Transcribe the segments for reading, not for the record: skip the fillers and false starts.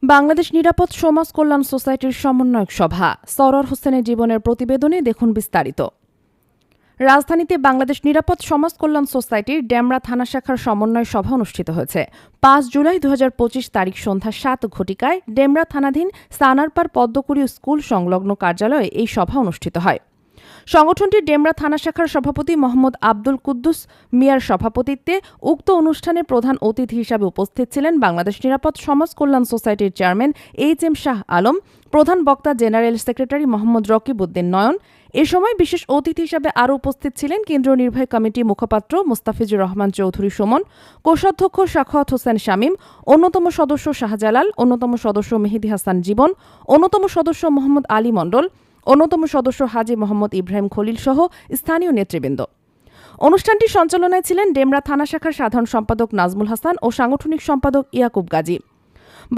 বাংলাদেশ নিরাপদ সমাজ কল্যাণ সোসাইটির সমন্বয়ক সভা সরোয়ার হোসেনের জীবনের প্রতিবেদনে দেখুন বিস্তারিত। রাজধানীতে বাংলাদেশ নিরাপদ সমাজ কল্যাণ সোসাইটির ডেমরা থানা শাখার সমন্বয় সভা অনুষ্ঠিত হয়েছে। ৫ জুলাই ২০২৫ তারিখ সন্ধ্যা ৭ ঘটিকায় ডেমরা থানাধীন সানারপাড় পদ্মকুড়ি স্কুল সংলগ্ন কার্যালয়ে এই সভা অনুষ্ঠিত হয়। সংগঠনটির ডেমরা থানা শাখার সভাপতি মোহাম্মদ আব্দুল কুদ্দুস মিয়ার সভাপতিত্বে উক্ত অনুষ্ঠানে প্রধান অতিথি হিসাবে উপস্থিত ছিলেন বাংলাদেশ নিরাপদ সমাজ কল্যাণ সোসাইটির চেয়ারম্যান এইচ.এম. শাহ আলম, প্রধান বক্তা জেনারেল সেক্রেটারি মোহাম্মদ রকিবউদ্দিন নয়ন। এ সময় বিশেষ অতিথি হিসাবে আরও উপস্থিত ছিলেন কেন্দ্রীয় নির্বাহী কমিটি মুখপাত্র মুস্তাফিজুর রহমান চৌধুরী সুমন, কোষাধ্যক্ষ সাখাওয়াত হোসেন শামীম, অন্যতম সদস্য শাহজালাল, অন্যতম সদস্য মেহেদী হাসান জীবন, অন্যতম সদস্য মোহাম্মদ আলী মণ্ডল, অন্যতম সদস্য হাজী মোহাম্মদ ইব্রাহিম খলিল সহ স্থানীয় নেতৃবৃন্দ। অনুষ্ঠানটি সঞ্চালনায় ছিলেন ডেমরা থানা শাখার সাধারণ সম্পাদক নাজমুল হাসান ও সাংগঠনিক সম্পাদক ইয়াকুব গাজী।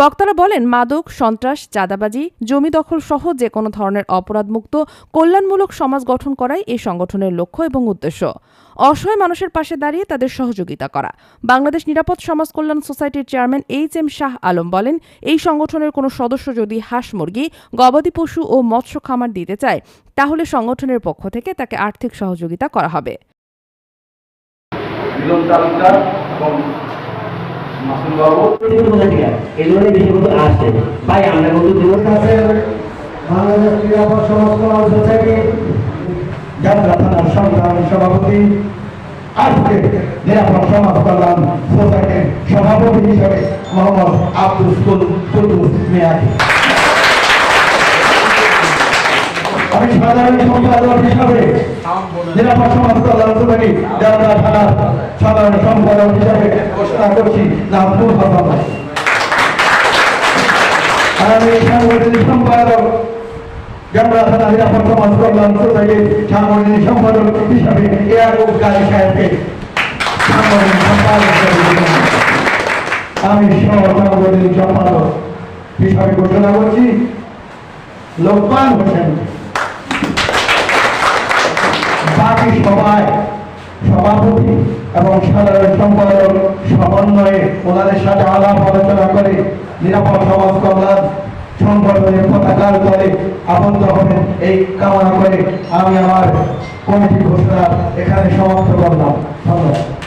বক্তারা বলেন, মাদক, সন্ত্রাস, চাঁদাবাজি, জমি দখল সহ যে কোনো ধরনের অপরাধমুক্ত কল্যাণমূলক সমাজ গঠন করাই এই সংগঠনের লক্ষ্য এবং উদ্দেশ্য। অসহায় মানুষের পাশে দাঁড়িয়ে তাদের সহযোগিতা করা। বাংলাদেশ নিরাপদ সমাজ কল্যাণ সোসাইটির চেয়ারম্যান এইচ.এম. শাহ আলম বলেন, এই সংগঠনের কোনো সদস্য যদি হাঁস, মুরগি, গবাদি পশু ও মৎস্য খামার দিতে চায় তাহলে সংগঠনের পক্ষ থেকে তাকে আর্থিক সহযোগিতা করা হবে। সভাপতি আজকে নিরাপদ সমাজ কল্যাণ সোসাইটির সভাপতি হিসেবে মোহাম্মদ আব্দুল কুদ্দুস মিয়াকে, আমি সাধারণ সম্পাদক হিসাবে নিরাপদ সমাজ কল্যাণ সোসাইটি ডেমরা থানার সাধারণ সম্পাদক হিসাবে ঘোষণা করছি নাজমুল হাসান। আমি সাংগঠনিক সম্পাদক ডেমরা থানা নিরাপদ সমাজ কল্যাণ সোসাইটির সাংগঠনিক সম্পাদক হিসাবে ইয়াকুব গাজী সাহেবকে সাংগঠনিক সম্পাদক আমি সাংগঠনিক সম্পাদক হিসাবে ঘোষণা করছি লোকমান হোসেন। বাকি সবাই সভাপতি এবং সাধারণ সম্পাদক সমন্বয়ে ওনাদের সাথে আলাপ আলোচনা করে নিরাপদ সমাজ কল্যাণ সংগঠনের পতাকার তলে আবদ্ধ হবেন এই কামনা করে আমি আমার কমিটি ঘোষণা এখানে সমাপ্ত করলাম। ধন্যবাদ।